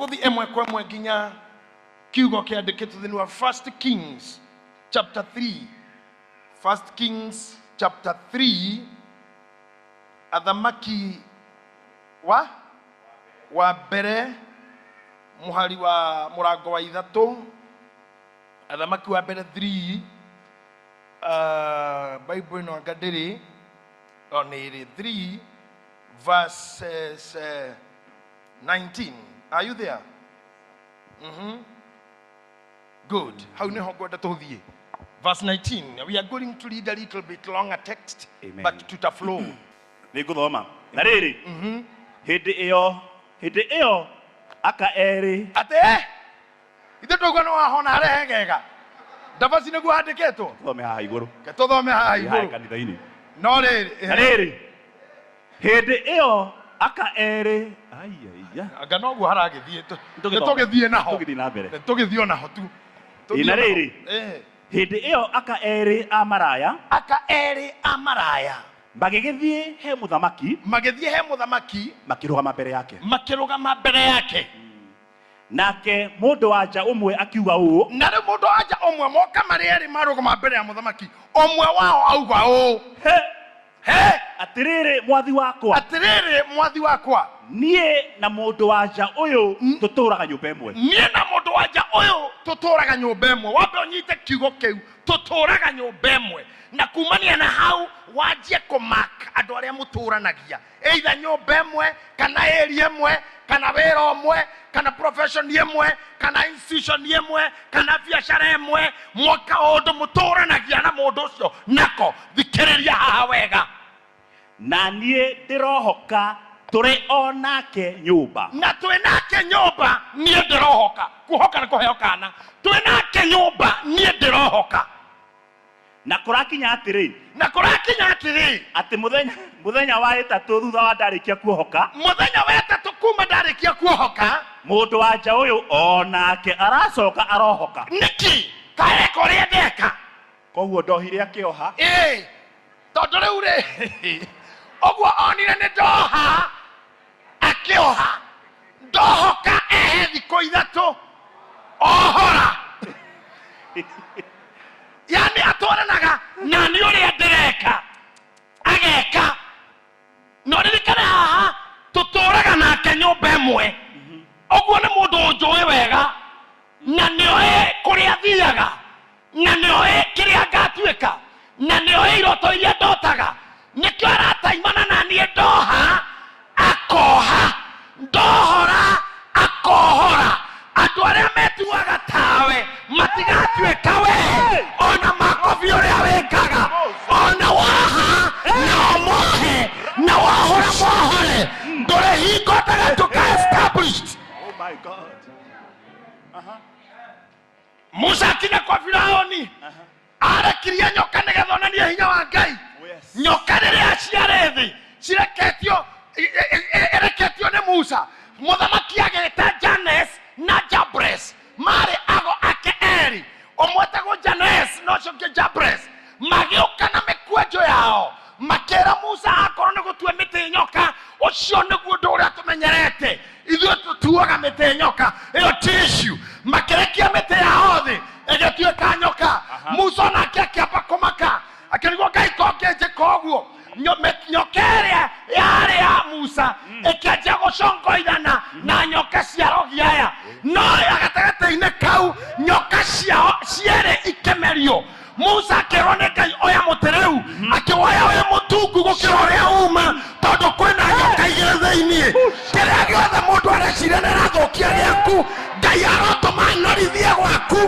tuguthi emwe kwa emwe nginya kiugo kiandikitwo thini wa 1 Kings chapter 3. 1 Kings chapter 3, athamaki wa mbere muhari wa murango wa 3, athamaki wa mbere 3. Bible ino ngadiri oniri 3 verses 19. Are you there? Good. How ne hogwada tothie? Verse 19. We are going to read a little bit longer text. Amen. But to the flow. Niguthoma. Na riri. Hindi iyo aka eri. Ate? Ite togwa no ahona arehegega. Ndabasi ne guhandiketwo. Thome haha iguru. Thome haha iguru. Kanitha-ini. No riri. Na riri. Hindi iyo aka eri. Aiya. Anga no gu haragithie. Tugithie naho. Tugithi na mbere. Tugithio naho tu. Ina riri. Hindi iyo aka eri amaraya. Magigithie he muthamaki. Makirugama mbere yake. Nake mundu wanja umwe akiuga uu. Nare mundu wanja umwe moka marieri marugama mbere ya muthamaki. Omwe wao auga uu. He. Atiriri mwathi wakwa. Nie na mundu wanja uyu tuturaga nyumba imwe. Wabe onyite kiugo kiu tuturaga nyumba imwe. Na kumania na hau wajie kumaka andu aria muturanagia. Either nyumba imwe kana area imwe kana wira omwe kana profession imwe kana institution imwe kana biashara imwe, mwaka ondo muturanagia na mundu ucio nako thikiriria haha wega. Na nie ndirohoka turi onake nyumba. Na twi nake nyumba nie ndirohoka. Kuhoka na kuheokana. Twi nake nyumba nie ndirohoka. Na kurakinya atiri. Ati muthenya wa itatu thutha wa ndarikia kuohoka. Kuma ndarikia kuohoka. Mundu wanja uyu onake aracoka arohoka. Niki kae koria ndeka. Koguo ndohire akioha. Tondu riu ri. Ogwo onire ni ndoha akioha. Ndohoka thiko ithatu. Ohora. Yani atoranaga na ni uria ndireka ageka. No ririkana haha tuturaga nake nyumba imwe. Ogwo ni mundu njui wega na nioe kuria thiaga na nioe kiria ngatuika na nioe iroto iria ndotaga. Nikio arataimana na niĩ ndoha akoha, ndohora akohora. Andu aria metuaga tawe matigatuĩka we. Ona makobi uria wekaga ona waha na omohe na wahora mohore ndore hingotaga tuka established. Oh my God. Musa akinya kwa Firaoni arekirie nyoka nigetha onanie hinya wa Ngai. Nyoka riria ciare thi cireketio ni Musa. Muthamaki ageta Janes na Jabres mari ago ake eri. Omwetagwo Janes no coke Jabres magioka na mekwejo yao makera Musa akorwo ni gutue miti nyoka. Ucio niguo ndu uria tumenyerete ithuĩ tutuaga miti nyoka iyo tissue. Makerekia miti yao thi igituĩka nyoka. Musa nake akiamba kumaka akirigwo Ngai kongeje koguo. Nyokeria yari ya Musa ikianjia gucongoithana na nyoka cia rogiaya. No agatagata-inĩ kau nyoka ciao ciere ikemerio. Musa akirwo nĩ Ngai oya mũtĩ rĩu akĩwoya ũyũ mũtungu gũkĩra ũrĩa uma tondũ kwĩna nyoka igĩrĩ thĩinĩ. Kĩrĩa gĩothe mũndũ arecirĩa nĩarathũkia gĩaku Ngai arotũma norithie gwaku.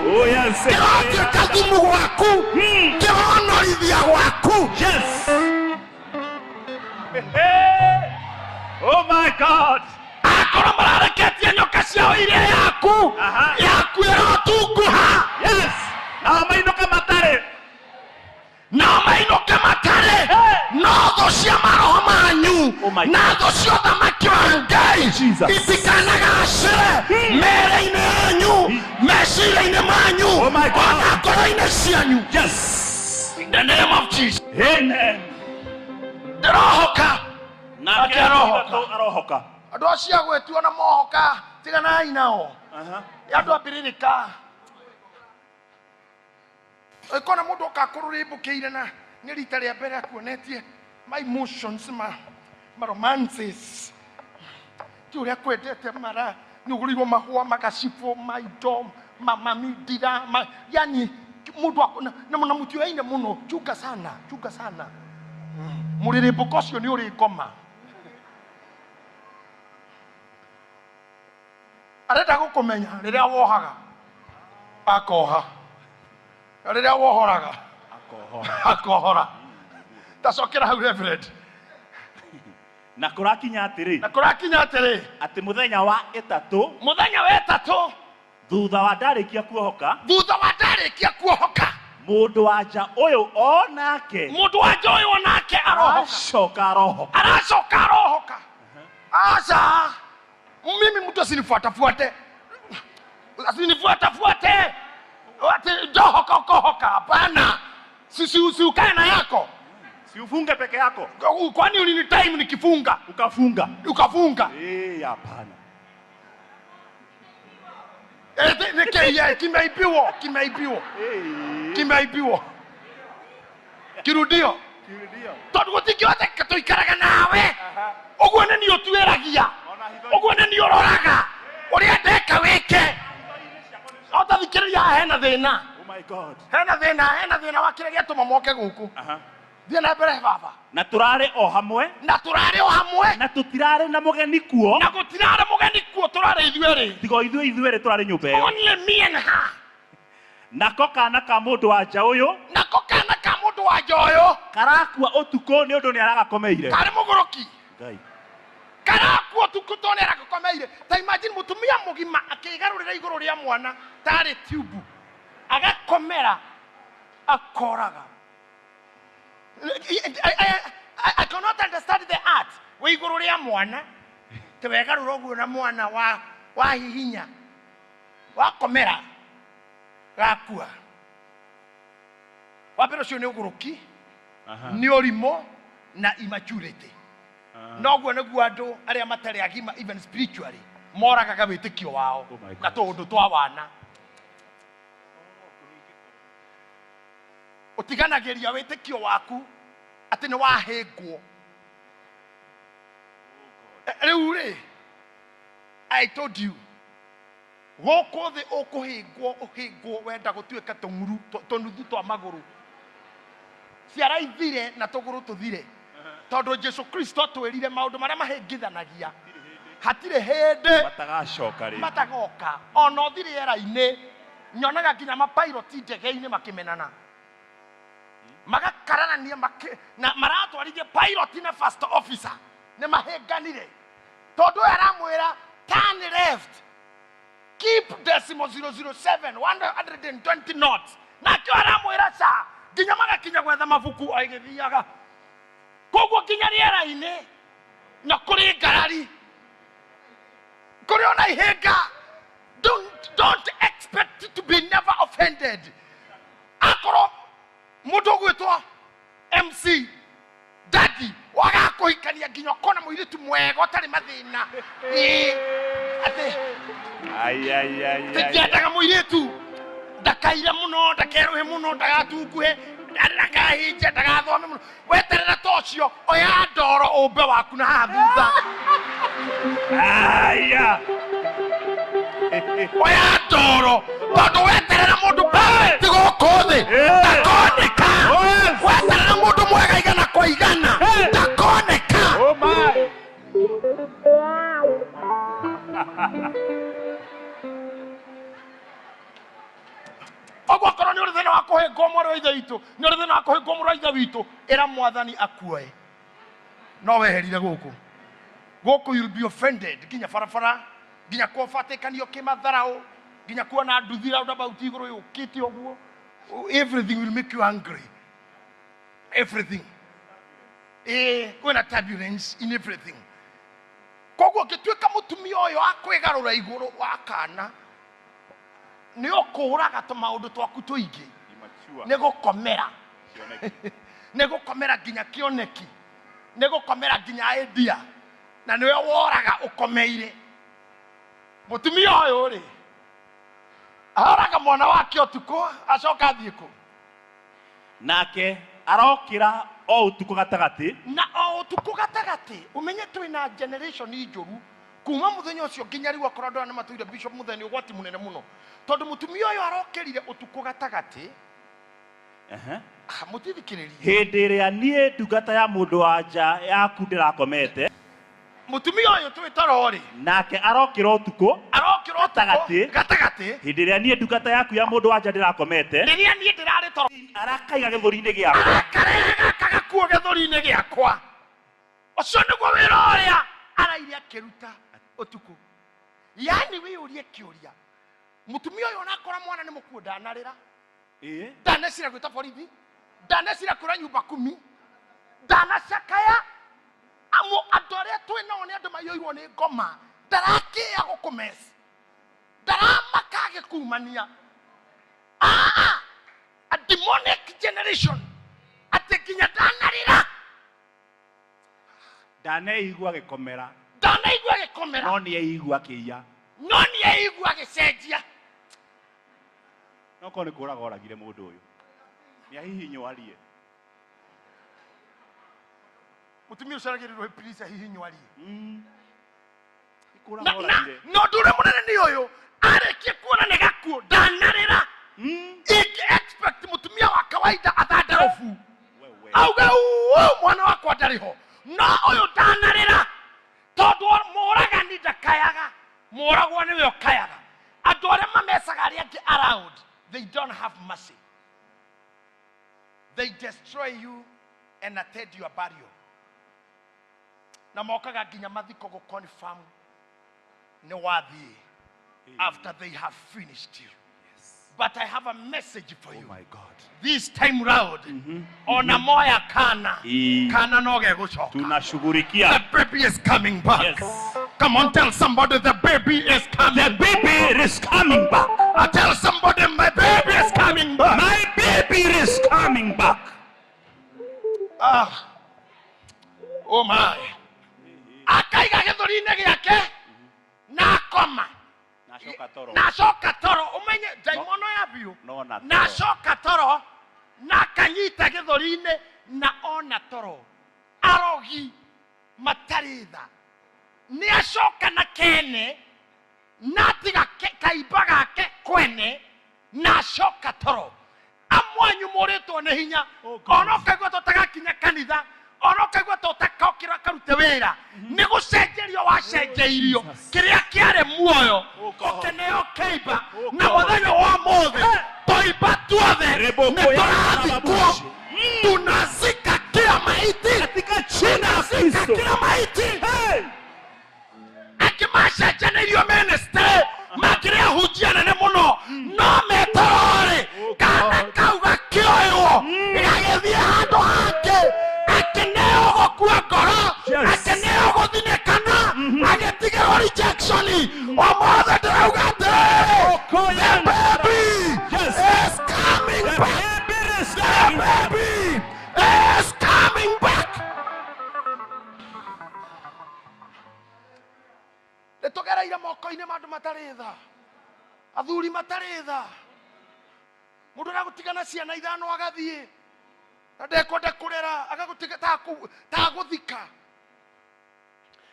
Kĩrotuĩka thumu gwaku kĩronorithia gwaku. Oh my God. Akorwo marareketie nyoka ciao iria yaku ĩrotunguha. Yes. Na mainũke matare. No thũ cia maroho manyu na thũ cia ũthamaki wa Ngai itikanagacĩre mĩĩrĩ-inĩ yanyu meciria-inĩ manyu ona ngoro-inĩ cianyu. Yes. In the name of Jesus. Amen. Ndirohoka. Na arohoka. Andu acia gwetio na mohoka tiganai nao. Andu abiririka. Ekona mundu akakururimbukiire na ni rita ria mbere akuonetie my emotions ma romances. Ti uria kwendete mara ni ugurirwo mahua magacifo my dom mama midira yani mundu na mutio aine muno chuka sana muririmbuko cio ni uri ngoma arenda gukumenya riria wohaga akoha riria wohoraga akohora tacokera hau reverend na kurakinya atiri ati muthenya wa etatu thutha wa ndarikia kuohoka mundu wanja uyu onake aracoka acha mimi mtu asinifuate ati ndohoka hapana sisi ukae na yako si ufunge peke yako kwani ulini time nikifunga ukafunga hapana Neke kimeibiwa. Kirudio. Tondu gutingiote tuikaraga nawe. Oguo ni otueragia. Oguo ni ororaga. Uria ndeka wike. Ota thikiriria hena thina. Oh my God. Hena thina wakire gituma moke guku. Thia na mbere baba. Na turare o hamwe. Na tutirare na mugeni kuo. Turare ithuere. Tigo ithuere turare nyumba iyo. Only me and her. Nako kana ka mundu wanja uyu. Karakua utuko ni undu ni aragakomeire. Kari muguruki. Ngai. Karakua utuko to ni aragakomeire. Ta imagine mutumia mugima akigarurira iguru ria mwana tari tube. Agakomera akoraga. I cannot understand the art. We iguru ria mwana. Tewegarura oguo na mwana wa hihinya. Wa komera. Gakua. Wapero cio ni uguruki. Ni orimo na immaturity. Noguo naguo andu aria matari agima even spiritually moragaga witikio wao na tundu twa wana. Utiganagiria witikio waku ati ni wahingwo. Riu I told you goko the ukuhingwo wenda gutuika tunguru tonuthu twa maguru ciara ithire na tuguru tuthire tondu Jesu Kristo twirire maundu maria mahingithanagia hatire hindi matagoka ona uthire era-ini nyonaga nginya mapilot ndege-ini makimenana magakararania na maratwarithia pilot na first officer ne mahenganire tondu aramwira turn left keep decimal 007 120 knots na kyo aramwira sa nginya magakinya gwetha mabuku aigithiaga koguo nginya riera-ini na kuri ngarari kuri ona ihenga don't expect to be never offended akoro mundu gwitwa MC Daddy waga kuhikania nginya kona muiritu mwega utari mathina ate tikiendaga muiritu ndakaire muno ndakeruhe muno ndagatukuhe ndakahinje ndagathome muno weterera tocio oya ndoro umbe waku na hathutha oya ndoro tondu weterera mundu tiguku thi ndakoneka weterera mundu mwega igana kwa igana ndakoneka. Oh my. Ogwa korwo ni uri thina wa kuhingo mwana wa ithe witu ni uri thina wa kuhingo mwana wa ithe witu ira mwathani akuoe no weherire guku you'll be offended nginya barabara nginya kuobatikanio kimatharau nginya kuona nduthira about iguru yukite oguo everything will make you angry everything kuna turbulence in everything koguo gituika mutumia uyu akwigarura iguru wakana ni okuraga tumaundu twaku tuingi ni gukomera ni gukomera nginya kioneki ni gukomera nginya idea na niwe woraga ukomeire mutumia uyu ri araga mwana wake utuko acoka thiiko nake arokira o utuko gatagati na o utuko gatagati umenye twina generation injuru kuma muthenya ucio nginya riu akora ndo na matuire bishop muthenya ugwati munene muno tondu mutumia uyu arokirire utuko gatagati mutithikiririe hindi ria nie ndungata ya mundu wanja yaku ndirakomete mutumia uyu twitaro ri nake arokira utuko gatagati hindi ria nie ndungata yaku ya mundu wanja ndirakomete riria nie ndirari toro arakaiga githuri-ini giakwa akarega kagakuo githuri-ini giakwa ucio niguo wira uria araire akiruta utuko yani wiyurie kiuria mutumia uyu onakora mwana ni mukuo ndanarira ndanacira gwita borithi ndanacira kura nyumba 10 ndanacakaya amo andu aria twinao ni andu mayoirwo ni ngoma ndarakia gukumesi ndaramaka gikumania a demonic generation atikinya ndanarira ndaneigua gikomera no ni eigua kiya no ni eigua gicenjia no ko ni kuraga oragire mundu uyu ni ahihinywarie mutumia ucaragirirwo please ahihinywarie ikuraga oragire no ndure munene ni uyu arekie kuona ni gakuo ndanarira iki expect mutumia wa kawaida athandarofu auga mwana wakwa ndariho no uyu ndanarira tondu moragani ndakayaga moragwo niwe okayaga andu aria mamecaga aria angi around they don't have mercy. They destroy you and attend your burial. Na mokaga nginya mathiko go confirm ni wathi after they have finished you. Yes. But I have a message for you. Oh my God. This time round, ona moya kana no gegucoka. Tunashughulikia. The baby is coming back. Yes. Come on, tell somebody the baby is coming. The baby is coming back. I tell somebody my baby is coming back. My baby is coming back. Oh my. Akaiga githuri-ini giake na koma. Nacoka toro umenye daimono ya biu. Nacoka toro na kanyita githuri-ini na ona toro. Arogi mataritha. Ni acoka na kene na tiga kaimba gake kwene na acoka toro. Amwanyu moretwo ni hinya ono kaigwa tutagakinya kanitha ono kaigwa tutakokira karute wira ni gucenjerio wacenjeirio kiria kiare muoyo okeneo keiba na muthenya wa mothe toiba tuothe ni turathikwo tunazika kila maiti katika jina la Kristo kila maiti akimacenjaneirio ministry makiria hujiana ne muno no metorore kana kauga kioyo igagethie handu hake akeneo gokua ngoro akeneo guthinekana agetigerwo rejection omothe ndirauga atiri the baby is coming back. The baby is coming back. Nitugereire moko-ini mandu matari tha athuri matari tha mundu aragutigana ciana ithano agathie na ndekwenda kurera agagutiga ta guthika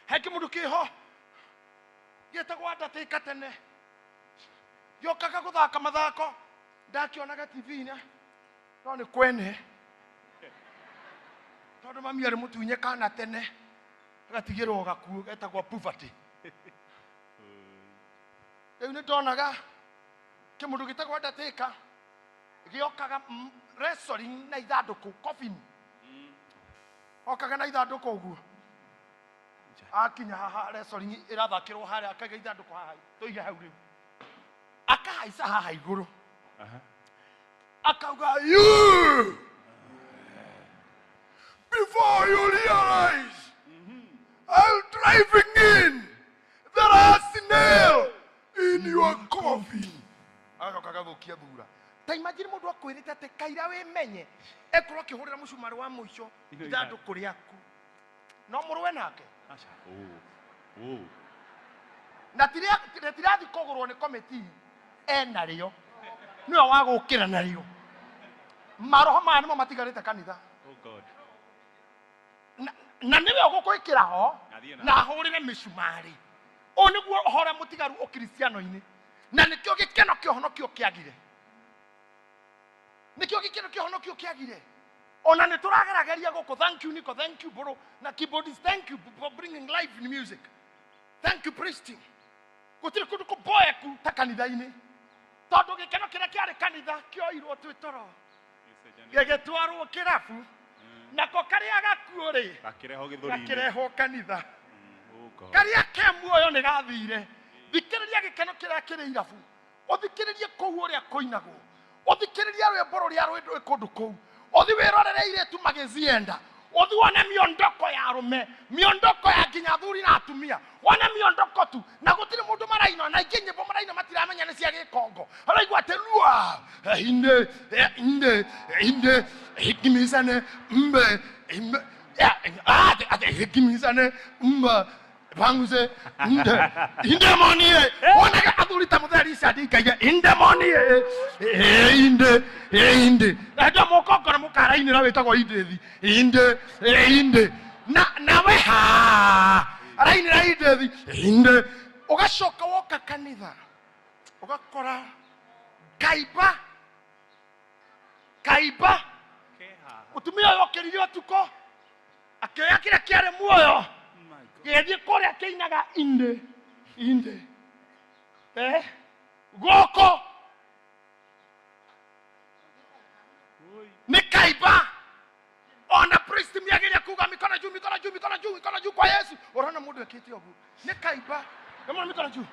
heki mundu kiho getagwo ndatika tene yokaga guthaka mathako ndakionaga TV-ini no ni kwene tondu mami ari mutunye kana tene agatigirwo gakuo getagwo Prophetic. Riu ni ndonaga kimundu gitagwo ndatika giokaga wrestling na ithanduku coffin okaga na ithanduku uguo akinya haha wrestling irathakirwo haria akaiga ithanduku haha toiga hau riu akahaica haha iguru akauga you before you realize I'm driving in there are nail in your coffin. Akaga thukia thura ta imagine mundu akwirite ati kaira we menye ekorwo kihurira mucumari wa muico ithanduku riaku no mũrũwe nake acha oh na tirathi kũgũrwo nĩ komiti enarĩo nĩwe wa gũkĩra narĩo maroho maya nĩmo matigarĩte kanitha God na nĩwe ũgũkwĩkĩra ho na ahũrĩre mĩcumarĩ o nĩguo ũhore mũtigaru ũkristiano-inĩ na nĩkĩo gĩkeno kĩa ũhonokio kĩagire nĩkĩo gĩkeno kĩa ũhonokio kĩagire ona nĩ tũragerageria gũkũ thank you Nico thank you bro na keyboardist thank you for bringing life in music thank you priesting gũtirĩ kũndũ kũboeku ta kanitha-inĩ tondũ gĩkeno kĩrĩa kĩarĩ kanitha kĩoirwo twĩ toro gĩgĩtwarwo kĩrabu nako karĩa gakuo rĩ gakĩrehwo kanitha karĩa ke muoyo nĩ gathire thikĩrĩria gĩkeno kĩrĩa kĩrĩ irabu ũthikĩrĩrie kũu ũrĩa kũinagwo ũthikĩrĩria rwĩmbo rũrĩa rwĩ kũndũ kũu ũthi wĩrorere iretu magĩzienda ũthi wone miondoko ya arũme miondoko ya nginya athuri na atumia wone miondoko tu na gũtirĩ mũndũ maraina na ingĩ nyĩmbo maraina matiramenya nĩ cia gĩkongo araigua atĩ lua inde hikimizane mbe hikimizane mbe banguze inde monie wona athuri ta mũtheri cadi kaige inde monie inde na ndio mũkongora mũkarainĩra wĩtagwo indethi inde na we ha arainĩra indethi inde ũgacoka woka kanitha ũgakora kaiba mũtumia ũyũ okĩrire ũtukũ akĩoya kĩrĩa kĩarĩ muoyo gĩthiĩ kũrĩa kĩinaga inde gũkũ nĩ kaiba ona priest miageria kuga mikono juu kwa Yesu urona mũndũ ekĩte ũguo nĩ kaiba kama mikono juu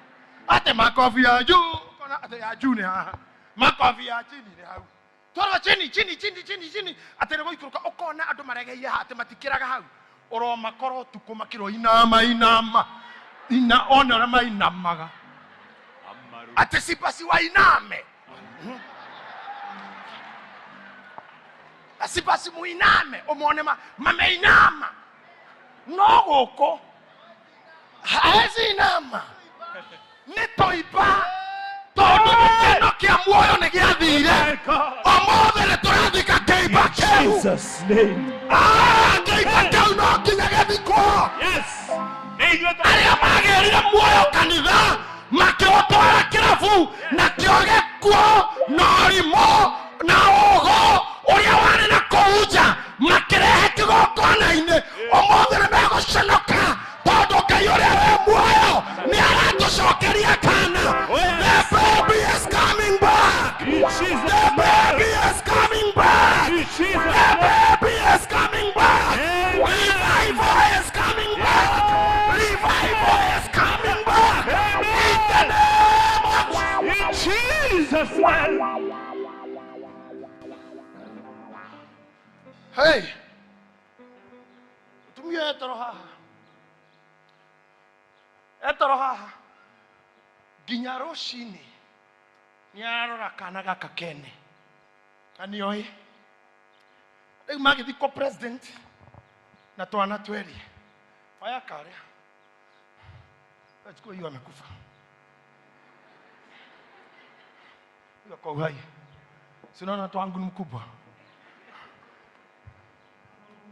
ate makofi ya juu kona ate ya juu nĩ haha makofi ya chini nĩ hau toro chini ate nĩ gũikũrũka ũkona andũ maregeire ha ate matikĩraga hau oroma koro tuko makiro inama ina ona mainamaga ate sipasi wa iname asipasi muiname omone mameinama no goko haezi inama nitoiba todo gĩkeno kĩa muoyo nĩ gĩathire omothe nĩ tũrathika kĩiba kĩu Jesus name kĩiba kĩu no nginya gĩthikwo arĩa magĩrire muoyo kanitha makĩũtwara kĩrabu na kĩo gĩkuo na ũrimũ na ũgo ũrĩa warĩ na kũu makĩrehe kĩgongona-inĩ ũmũthĩ nĩ megũconoka tondũ Ngai ũrĩa wĩ muoyo nĩ aratũcokeria kana. The baby is coming back. The baby is coming back. The baby is coming back. Revival is coming back. Revival is coming back. In the name of Jesus' name. Hey, tumia etoro haha nginya rũcinĩ nĩarora kana gaka kene kanĩoĩ rĩu magĩthiĩ kwa president na twana tweri oya karĩa achukua hiyo amekufa hiyo kwa uhai sinaona twangu ni mkubwa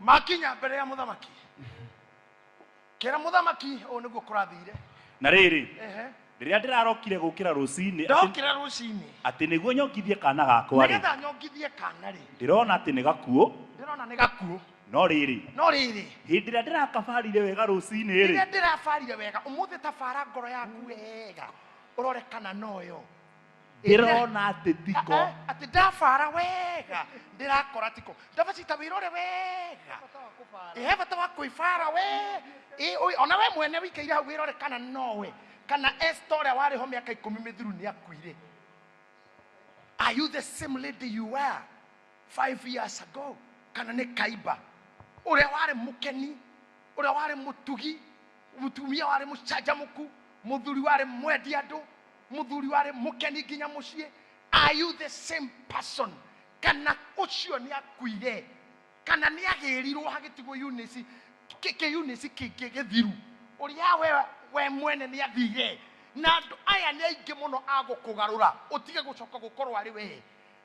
makinya mbere ya muthamaki kera muthamaki ũũ nĩguo kũrathire na rĩrĩ rĩrĩa ndĩrarokire gũkĩra rũcinĩ atĩ nĩguo nyongithie kana gakwa rĩ nĩgetha nyongithie kana rĩ ndĩrona atĩ nĩ gakuo no rĩrĩ hĩndĩ ĩrĩa ndĩrakabarire wega rũcinĩ rĩ rĩrĩa ndĩrabarire wega ũmũthĩ tabara ngoro yaku wega ũrore kana noyo ndĩrona atĩ tiko atĩ ndabara wega ndĩrakora tiko ndabacita wĩrore wega bata wa kwĩbara we ona we mwene wĩikaire hau wĩrore kana nowe kana Esther ũrĩa warĩ ho mĩaka 10 mĩthiru nĩ akuire. Are you the same lady you were 5 years ago? Kana nĩ kaiba ũrĩa warĩ mũkeni ũrĩa warĩ mũtugi mũtumia warĩ mũcanjamũku mũthuri warĩ mwendia andũ muthuri ware mukeni nginya mucie? Are you the same person? Kana ucio ni akuire kana ni agirirwo hagitigwo Eunice kĩyunĩci kĩngĩ gĩthiru ũrĩa we mwene nĩ athire na andũ aya nĩ aingĩ mũno agũkũgarũra ũtige gũcoka gũkorwo arĩ we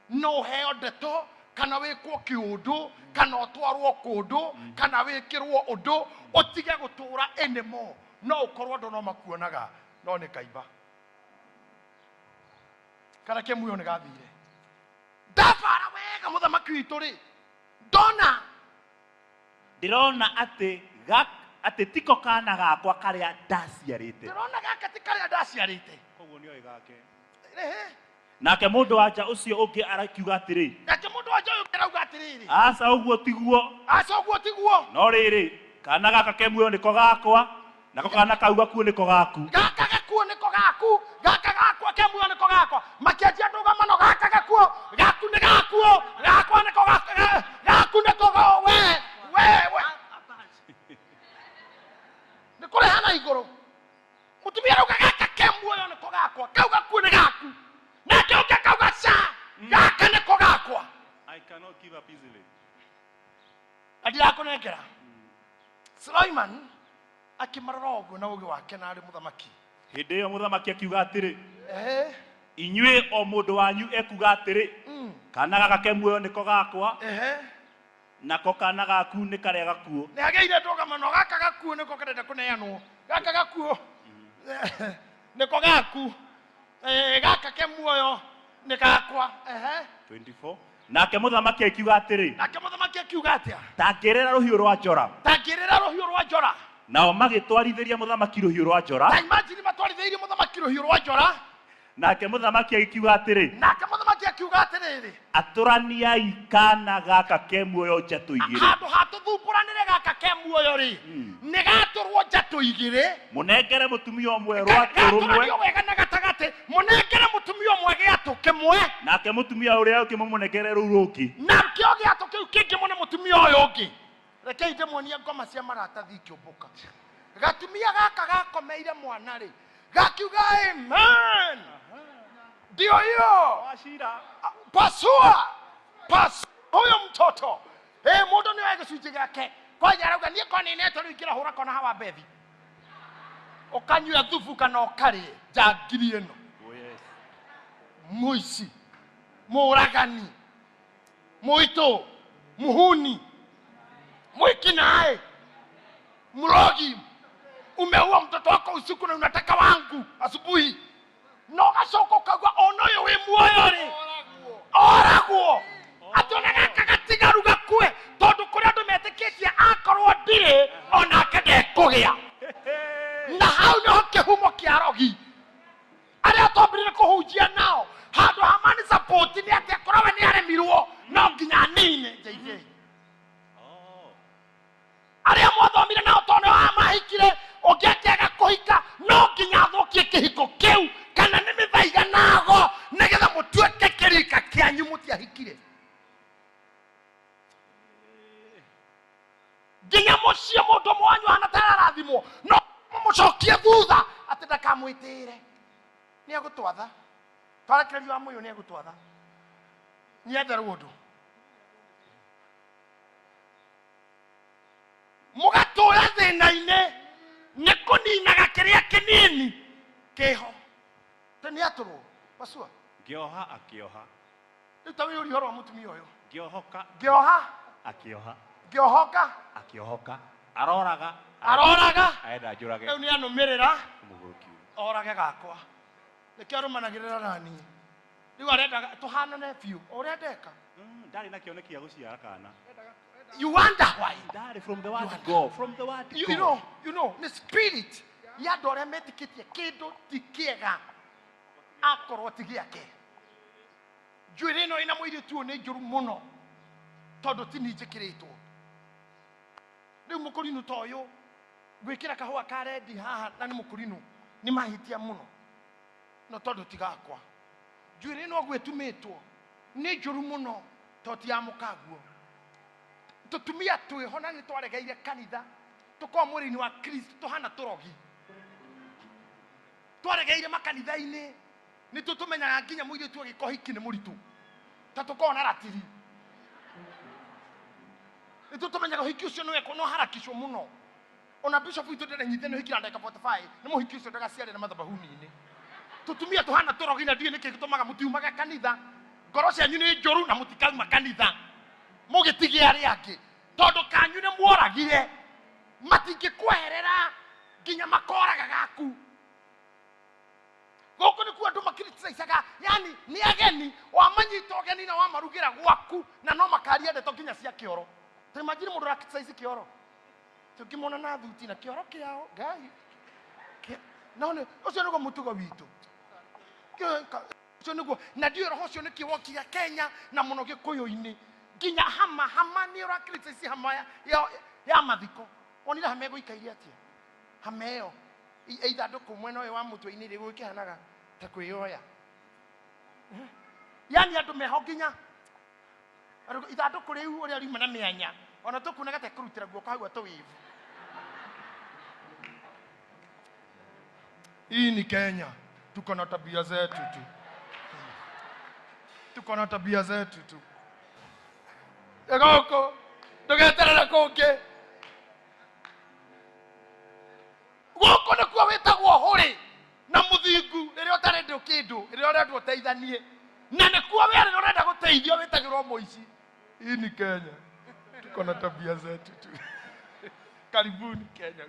no ũheo ndeto kana wĩkwo kĩũndũ kana ũtwarwo kũndũ kana wĩkĩrwo ũndũ ũtige gũtũra anymore no ũkorwo andũ no makuonaga no nĩ kaimba kana kĩmuoyo nĩ gathire ndabara wega mũthamaki witũ rĩ ndĩrona atĩ tiko kana gakwa karĩa ndaciarĩte ndĩrona gaka ti karĩa ndaciarĩte koguo nĩ oĩ gake nake mũndũ wa nja ũcio ũngĩ arakiuga atĩrĩ nake mũndũ wa nja ũyũ arauga atĩrĩrĩ aca ũguo tiguo no rĩrĩ kana gaka ke muoyo nĩko gakwa nako kana kau gakuo nĩko gaku gaka gakuo nĩko gaku gaka gakwa ke muoyo nĩko gakwa makĩanjia ndũgamano gaka gakuo gaku nĩ gakuo gakwa nĩko gaku nĩko we nĩ kũrehana igũrũ mũtumia arauga gaka ke muoyo nĩko gakwa kau gakuo nĩ gaku nake ũngĩ akauga gaka nĩko gakwa I cannot give up easily ndirakũnengera Suleiman akimarora ũguo na ũgĩ wake na arĩ mũthamaki hĩndĩ ĩyo mũthamaki akiuga atĩrĩ inyuĩ o mũndũ wanyu ekuga atĩrĩ kana gaka ke muoyo nĩko gakwa nako kana gaku nĩ karĩa gakuo nĩ agĩire ndũgamano gaka gakuo nĩko karenda kũneanwo gaka gakuo nĩko gaku gaka ke muoyo nĩ gakwa 24 nake mũthamaki akiuga atĩrĩ tangĩrĩra rũhiũ rwa njora nao magĩtwarithĩria mũthamaki rũhiũ rwa njora imagine matwarithĩirie mũthamaki rũhiũ rwa njora nake mũthamaki akiuga atĩrĩ atũraniai kana gaka ke muoyo njatũ igĩrĩ handũ hatũthumbũranĩre gaka ke muoyo rĩ nĩ gatũrwo njatũ igĩrĩ mũnengere mũtumia ũmwe rwatũ rũmwe wega na gatagatĩ mũnengere mũtumia ũmwe gĩatũ kĩmwe nake mũtumia ũrĩa ũngĩ mũmũnengere rũu rũngĩ nakĩo gĩatũ kĩu kĩngĩ mũne mũtumia ũyũ ũngĩ rekei ndĩmuonie ngoma cia maratathi ikĩũmbũka gatumia gaka gakomeire mwana rĩ gakiuga amen ndio hiyo pasua huyo mtoto mũndũ nĩ oe gĩcunjĩ gĩake kwanja arauga niĩ koninetwo rĩu ingĩrahũra kona hawa bethi ũkanyua thubu kana ũkarĩe njangiri ĩno mũici mũragani mũitũ muhuni mwikinae mrogi umeua mtoto wako usiku na unataka wangu asubuhi no gacoka ukagwa ono yo we muoyo ri oragwo atona gaka gatigaru gakue tondu kuri andu metĩkĩtie akorwo ndirĩ onake ndekũgĩa na hau no kĩhumo kĩa rogi arĩa tombirire kũhunjia nao handũ hamani support nĩ atĩ akorwo we nĩ aremirwo no nginya nine JJ arĩa mwathomire nao tondũ amahikire ũngĩakĩaga kũhika no nginya athũkie kĩhiko kĩu kana nĩ mĩthaiga nago nĩgetha mũtuĩke kĩrika kĩanyu mũtiahikire nginya mũciĩ mũndũ mwanyu hana ta arathimwo no mũcokie thutha atĩ ndakamwĩtĩĩre nĩ egũtwatha twarekererio wa mũyũ nĩ egũtwatha nĩenderwo ũndũ mũgatũra thĩna-inĩ nĩ kũninaga kĩrĩa kĩnini kĩho nĩ atũrwo pasua ngĩoha akĩoha rĩu ta wĩyũria ũhoro wa mũtumia ũyũ ngĩoha ngĩohoka akĩohoka aroraga aenda njũrage rĩu nĩ anũmĩrĩra orage gakwa nĩkĩo arũmanagĩrĩra naniĩ rĩu arenda tũhanane biũ ũrĩa ndeka ndarĩ na kĩoneki gĩa gũciara kana you wonder why from the word go from the word you know the spirit ya andũ arĩa metĩkĩtie kĩndũ ti kĩega akorwo ti gĩake njuĩrĩ ĩno ĩna mũirĩtu ũyũ nĩ njũru mũno tondũ ti niĩ njĩkĩrĩtwo rĩu mũkũrinũ ta ũyũ gwĩkĩra kahũa ka rendi haha na nĩ mũkũrinũ nĩ mahĩtia mũno no tondũ ti gakwa njuĩrĩ ĩno gwĩtumĩtwo nĩ njũru mũno tondũ ti ya mũkaguo tutumia twĩho na nĩ twaregeire kanitha tũkorwo mwĩrĩ-inĩ wa Kristo tũhana tũrogi twaregeire makanitha-inĩ nĩ tũtũmenyaga nginya mũirĩtu agĩkwo hiki nĩ mũritũ ta tũkorwo na ratiri nitutumenyaga hiki ucio no eko no harakishwo muno ona bishop witu ndene nyithe no hiki ndeka 45 ni muhiki ucio ndagaciare na mathabahuni-ini tutumia tuhana turogina ndie niki gitumaga mutiumaga kanitha ngoro cianyu ni njoru na mutikauma kanitha mugitigia ari angi tondu kanyu ni muoragire matingikweherera nginya makoraga gaku goko ni kuandu makriticisaga yani ni ageni wamanyita ogeni na wamarugira gwaku na no makaria ndeto nginya cia kioro imagine mundu rakriticize kioro tukimona na thuti na kioro kiao ngai none ucio niguo mutugo witu ucio niguo na ndio roho ucio ni kiwokia Kenya na muno gikuyu-ini nginya hama ni rakriticize hama ya mathiko onira hama guikairia atia hama eo ithanduku mwena uyu wa mutwe-ini ri gwikihanaga ta kwioya yani andu meho nginya ithanduku riu uria riuma na mianya ona tukunaga te kurutira guo kahua tuwivu hii ni Kenya tuko na tabia zetu tu egoko tugeterera kungi goko ni kwa wetagwo huri na muthingu riria utarenda kindu riria urenda uteithanie na ni kwa we riria urenda guteithio wetagirwo muici hii ni Kenya tuko na tabia zetu tu karibuni Kenya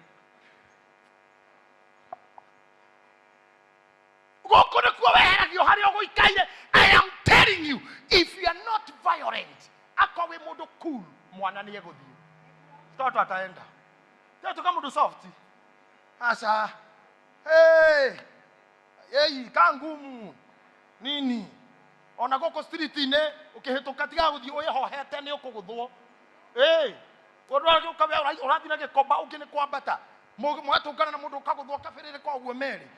goko ni kwa weheragio hari uguikaire I am telling you if you are not violent akawe mundu cool mwana ni eguthie toto ataenda toto kama mundu soft asa hey kangumu nini ona goko street ine ukihituka tiga guthie uyehohete ni ukuguthwo wodwa ukawe urathina gikomba ukini kwambata mwatungana na mundu ukaguthwo kabirire kwa uguo meri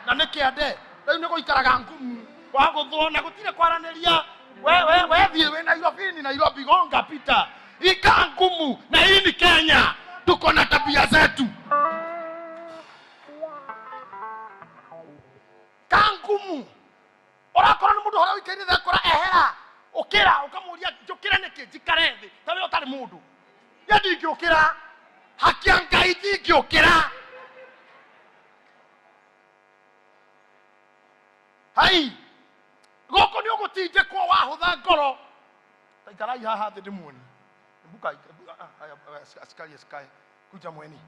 na nikiande riu ni guikaraga ngumu waguthwo na gutire kwaraniria we thie we Nairobi gonga pita ikangumu na hii ni Kenya tuko na tabia zetu kangumu orakora ni mundu hora wikaire thakora ehera ukira ukamuria njukira niki jikarethi tawe utari mundu yadi ngiukira hakia ngai ngiukira hai goko ni ugutinje kwa wahutha ngoro taikarai haha thi ndimuoni mbuka askari kuja mweni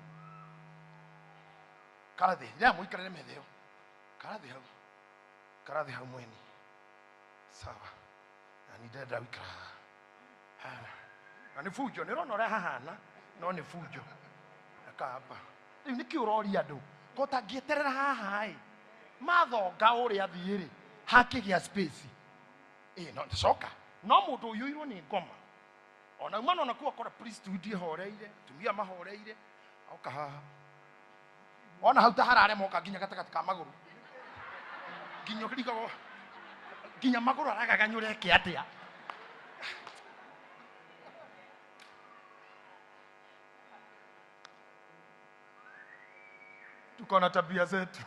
karathi ya muikarire metheo karathi hau mweni sawa na ni dada wikara na ni fujo ni rono re hahana no ni fujo akaba ni kiurori andu ko tangieterera haha mathonga uri athiiri hakigia space no soka no mundu uyuirwo ni ngoma ona umana ona kuwa kora priesthood horeire tumia mahoreire auka haha ona hauta harare moka ginya gatakati ka maguru ginyo kirigo ginya maguru aragaganyure ke atia tuko na tabia zetu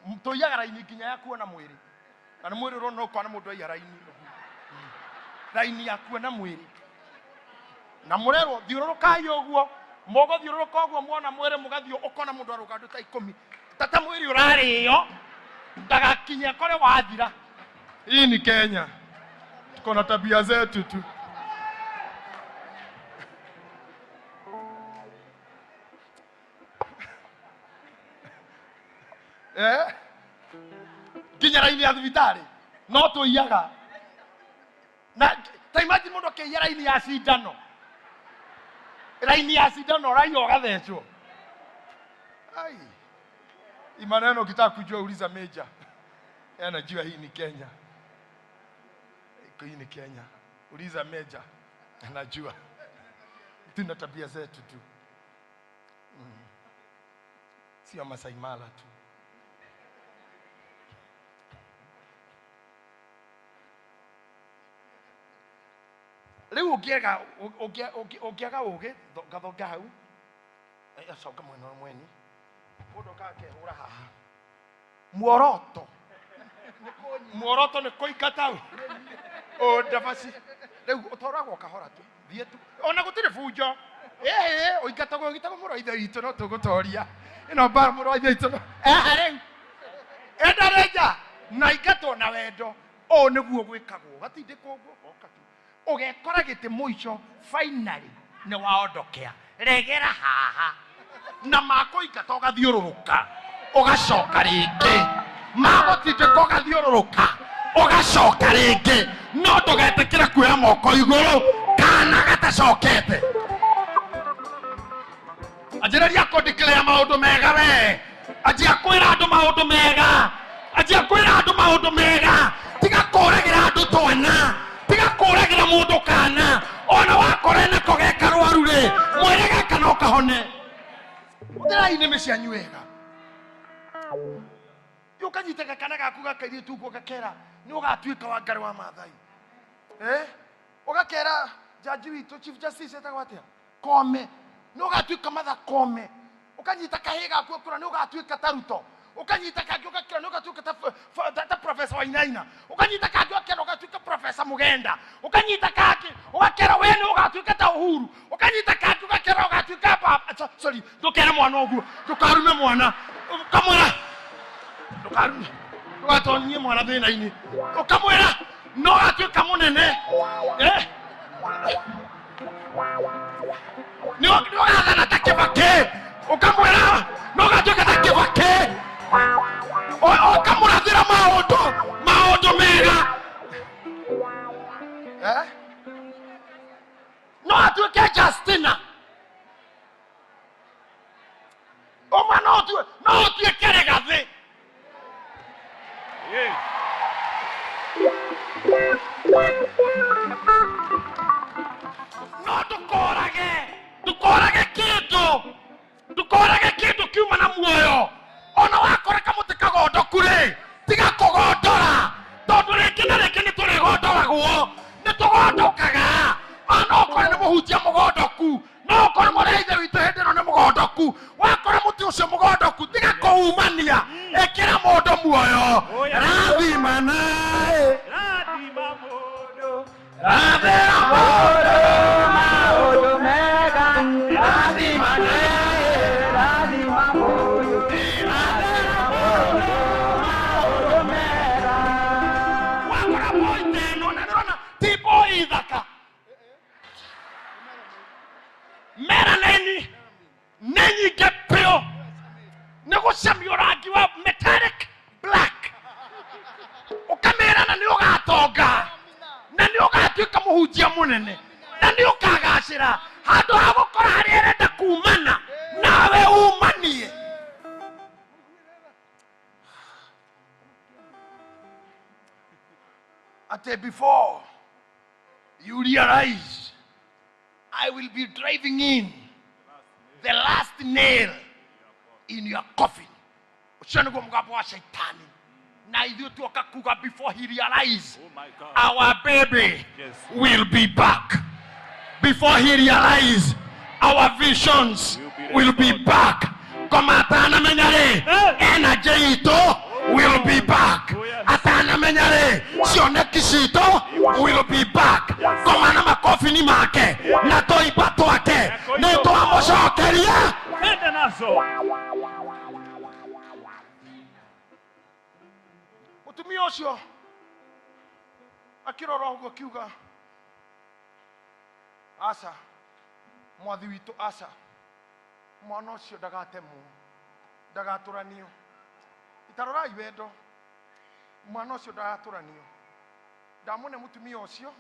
mtu yagaraini ginya ya kuona mwiri na mwiri rono kwa na mundu yagaraini raini ya kuona mwiri na murero thiururukai uguo mogo thiururuka uguo muona mwiri mugathio ukona mundu arugandu ta 10 tata mwiri urario ndagakinya kore wathira hii ni Kenya tuko na tabia zetu tu ginya raini ya thibitari no tuiyaga na ta imagine mundu ke raini ya cindano raio gathecwo ai imaneno ukitaka kujua uliza Meja anajua hii ni Kenya hii ni Kenya uliza Meja anajua tuna tabia zetu tu sio Masai Mara tu leo ukiaga uge gathonga hau acoka mwena mweni mundu kake hura haha muoroto muoroto nĩ kũingata o ndabasi rĩu ũtoragwo kahora tu thiĩ tu ona gũtirĩ bunjo ũingatagwo ũgitagwo mũrũ wa ithe witũ no tũgũtoria ĩno mbara mũrũ wa ithe witũ rĩu enda renja na ingatwo na wendo o nĩguo gwĩkagwo gatindĩkwo ũguo oka tu ũgekora gĩtĩ mũico finally nĩ waondokea regera haha na makũingata ũgathiũrũrũka ũgacoka rĩngĩ magũtindĩka ũgathiũrũrũka ũgacoka rĩngĩ no ndũgetĩkĩre kuoya moko igũrũ kana gatacokete anjĩrĩria kũndeclare maũndũ mega we anjia kwĩra andũ maũndũ mega anjia kwĩra andũ maũndũ mega tiga kũragĩra andũ twana tiga kũragĩra mũndũ kana ona wakora nako gekarwaru rĩ mwĩre gaka no kahone ũtherai nĩmĩ cianyu wega ũkanyitaga kana gaku gakairĩtu guo gakera nĩ ũgatuĩka wa Ngarĩ wa Maathai ũgakera jaji witũ Chief Justice etagwo atĩa Kome nĩ ũgatuĩka Martha Koome ũkanyita kahĩ gaku ũkũra nĩ ũgatuĩka ta Ruto ũkanyita kangĩ ũgakera nĩ ũgatuĩka ta Professor Wainaina ũkanyita kangĩ ũgakera ũgatuĩka Professor Mugenda ũkanyita kangĩ ũgakera we nĩ ũgatuĩka ta Uhuru ũkanyita kangĩ ũgakera ũgatuĩka sorry ndũkere mwana ũguo ndũkarume mwana ũkamwĩra ndũkarume ndũgatonyie mwana thĩna-inĩ ũkamwĩra no gatuĩka mũnene nĩ ũgathana ta Kĩbakĩ ũkamwĩra no gatuĩka ta Kĩbakĩ ũkamũrathĩra maũndũ mega no atuĩke Justina ũma no ũtuĩke Regathĩ no ndũkorage kĩndũ kiuma na muoyo ona wakora kamũtĩ kagondoku rĩ tiga kũgondora tondũ rĩngĩ na rĩngĩ nĩ tũrĩgondoragwo nĩ tũgondokaga ona okorwo nĩ mũhunjia mũgondoku no okorwo mũrĩ ithe witũ hĩndĩ ĩno nĩ mũgondoku wakora mũtĩ ũcio mũgondoku tiga kũumania ĩkĩra mũndũ muoyo rathimana rathĩra mũndũ maũndũ mega rathimana rathima mũndũ rathĩra mũndũ maũndũ mega wakora boite ĩno na nĩrona ti boi thaka melanini nĩ nyingĩ biũ nĩ gũcamia rangi wa metallic black ũkamĩra na nĩ ũgatonga na nĩ ũgatuĩka mũhunjia mũnene na nĩ ũkagacĩra handũ ha gũkora harĩa ĩrenda kumana nawe umanie atĩ before you realize I will be driving in the last nail in your coffin ũcio nĩguo mũgambo wa Shaitani na ithuĩ tuoka kuga before he realize our baby will be back before he realize our visions will be back koma atanamenya rĩ energy itũ will be back atanamenya rĩ cioneki citũ will be back koma na makobini make na tũimba twake nĩ twamũcokeria ende nazo mũtumia ũcio akĩrora ũguo akiuga aca mwathi witũ aca mwana ũcio ndagatemwo ndagatũranio itarorai wendo mwana ũcio ndagatũranio ndamũne mũtumia ũcio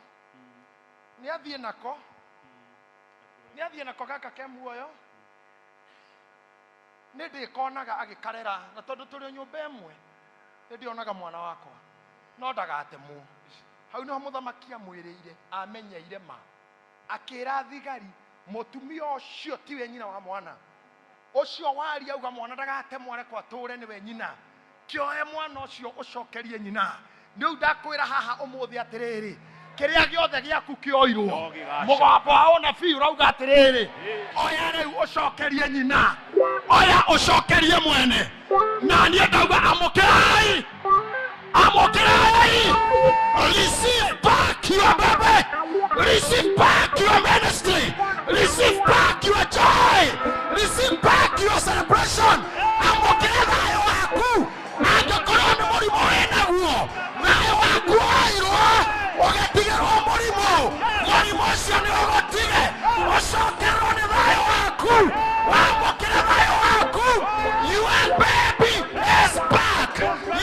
nĩ athiĩ nako gaka ke muoyo nĩ ndĩkonaga agĩkarera na tondũ tũrĩ nyũmba ĩmwe nĩ ndĩonaga mwana wakwa no ndagatemwo hau nĩho mũthamaki amwĩrĩire amenyeire ma akĩra thigari mũtumia ũcio tiwe nyina wa mwana ũcio wari auga mwana ndagatemwo arekwo atũre nĩwe nyina kĩoe mwana ũcio ũcokerie nyina rĩu ndakwĩra haha ũmũthĩ atĩrĩrĩ kĩrĩa gĩothe gĩaku kĩoirwo mũgambo wa ũnabii ũrauga atĩrĩrĩ oya rĩu ũcokerie nyina oya ũcokerie mwene na niĩ ndauga amũkĩrai Amogerai. Receive back your baby. Receive back your ministry. Receive back your joy. Receive back your celebration. Amogerai waku. Angĩkorwo nĩ mũrimũ wĩna guo, nawe waku wairwo, ũgĩtigĩrwo mũrimũ. Mũrimũ ũcio nĩ ũgũtige. Ũcokerwo nĩ thayũ waku. Wamũkĩra thayũ waku. Your baby is back.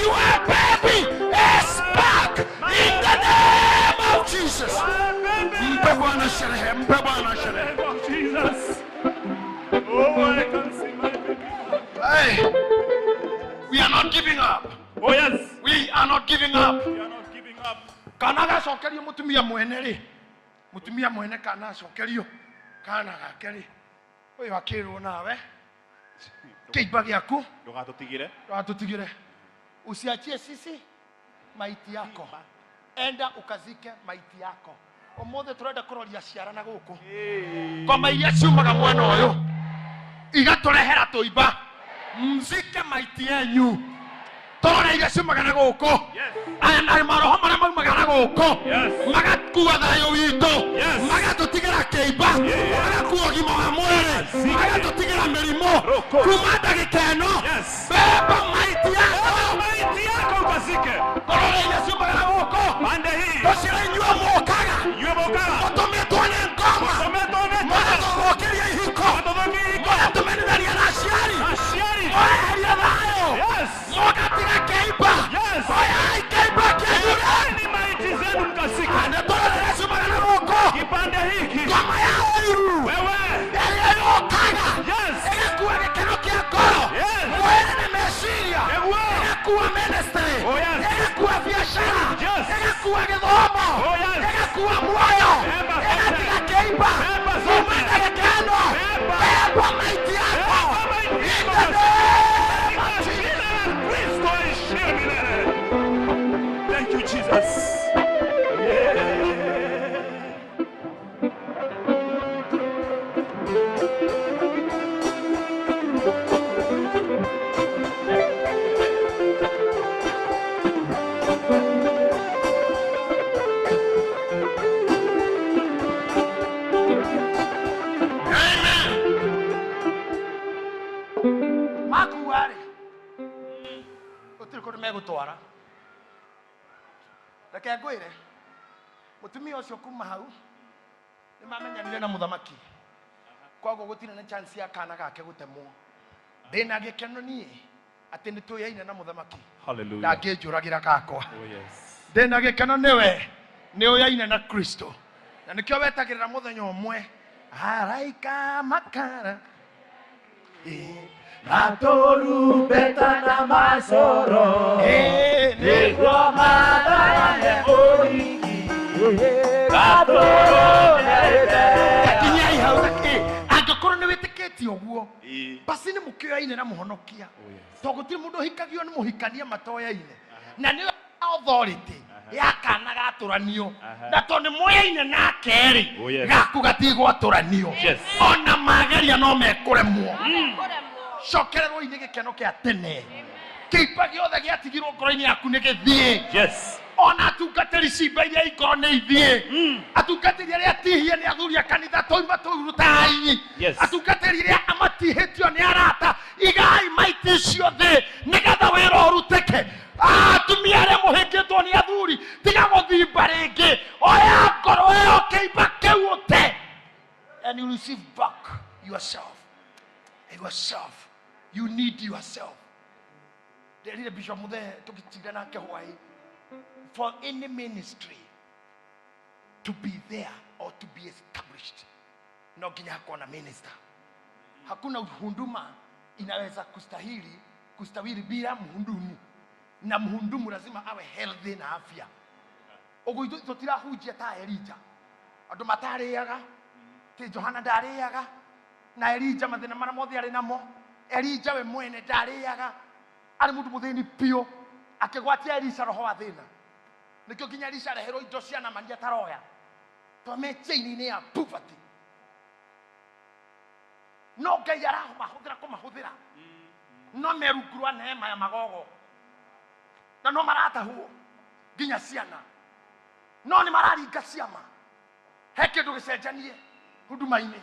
Your baby is back. In the name of Jesus. Mpe Bwana sherehe. Mpe Bwana sherehe. Jesus. Oh, I can see my baby. Hey. We are not giving up. Oh yes. We are not giving up. We are not giving up. Kana gacokerio mutumia mwene ri. Mutumia mwene kana acokerio. Kana gakeri. Uyu akirwo nawe. Kiiba giaku. Ndugatutigire. Usiachie sisi maiti yako. Enda ukazike maiti yako. Omothe turenda kuroria ciara na guku. Ngoma iria ciumaga mwana uyu. Igaturehera tuiba. Mzike maiti yenyu. Tore iria ciumaga na guku. Ana maroho maria maumaga na guku. Magakuua thayo witu. Magatutigira kiiba. Magakuua ũgima wa mwĩrĩ. Magatutigira mĩrimũ. Kuma ndagĩka ĩno. Beba maiti yako. Maiti yako ukazike. Tore iria ciumaga na guku. Pande hii. Tũcire inyuĩ mũkaga. Mũtũmĩtwo nĩ ngoma. Mũgatũthũkĩria ihiko. Mũgatumenithania na aciari. Mũeheria thayũ. Mũgatiga kĩimba. Oya kĩimba kĩnyu. Ni maiti zenu mkazike. Nĩ tũrĩa ciumaga na guku. Kipande hiki. Ngoma ya ũiru. Wewe. Ĩrĩa yũkaga. Ĩgakuua gĩkeno kĩa ngoro. Mwĩrĩ na meciria. Ĩgakuua ministry. Ĩgakuua biacara. Ĩgakuua gĩthomo. Ĩgakuua muoyo. Ĩgatiga kĩimba. Kuma ndagĩka ĩno. Beba maiti yako. Thank you, Jesus. Megutwara reke ngwire mutumia ucio kuma hau ni mamenyanire na muthamaki koguo gutire na chance ya kana gake gutemwo ndina gikeno nie ati ni tuyaine na muthamaki. Hallelujah. Ndangĩnjũragĩra gakwa. Oh yes. Ndina gikeno niwe ni uyaine na Kristo na nikio wetagirira muthenya umwe araika makara Atorubeta na masoro Negro madaya origi Atoro Kinyai haurake angĩkorwo nĩ wĩtĩkĩtie ũguo basi nĩ mũkĩoyaine na mũhonokia to gũtirĩ mũndũ hikagio nĩ mũhikania matoyaine na nĩ authority ya kana gatũranio na to nĩ mũyaine nake-rĩ gaku gatigwatũranio ona mageria no mekũremwo cokererwo inĩ gĩkeno kĩa tene kĩimba gĩothe gĩatigirwo ngoro-inĩ yaku nĩ gĩthiĩ ona atungatĩri cimba iria ikorwo nĩ ithiĩ atungatĩri arĩa atihie nĩ athuri a kanitha toima tũu rũtai atungatĩri arĩa amatihĩtio nĩ arata igai maiti icio thĩ nĩgetha wĩra ũrutĩke atumia arĩa mũhĩngĩtwo nĩ athuri tiga gũthimba rĩngĩ oya ngoro ĩyo kĩimba kĩu ũte and you receive back yourself. You need yourself. There is a bishop there for any ministry to be there or to be established. No kinya hakuna minister. Hakuna huduma inaweza kustawili bila mhudumu. Na mhudumu lazima awe healthy na afya. Ogo itotira hujia ta Elijah. Andu matariaga. Ti Johana ndariaga. Na Elijah mathina mara mothe ari namo. Elijah we mwene ndariaga. Ari mundu muthini pio akigwatia Elisha roho wa thina. Nikio kinya Elisha reherwo indo cia na mania taroya. To me chain ni ya poverty. No Ngai arahũthĩra kũmahũthĩra no merungurwa neema ya magogo na no maratahwo nginya ciana no ni mararinga ciama he kindu gicenjanie huduma-ini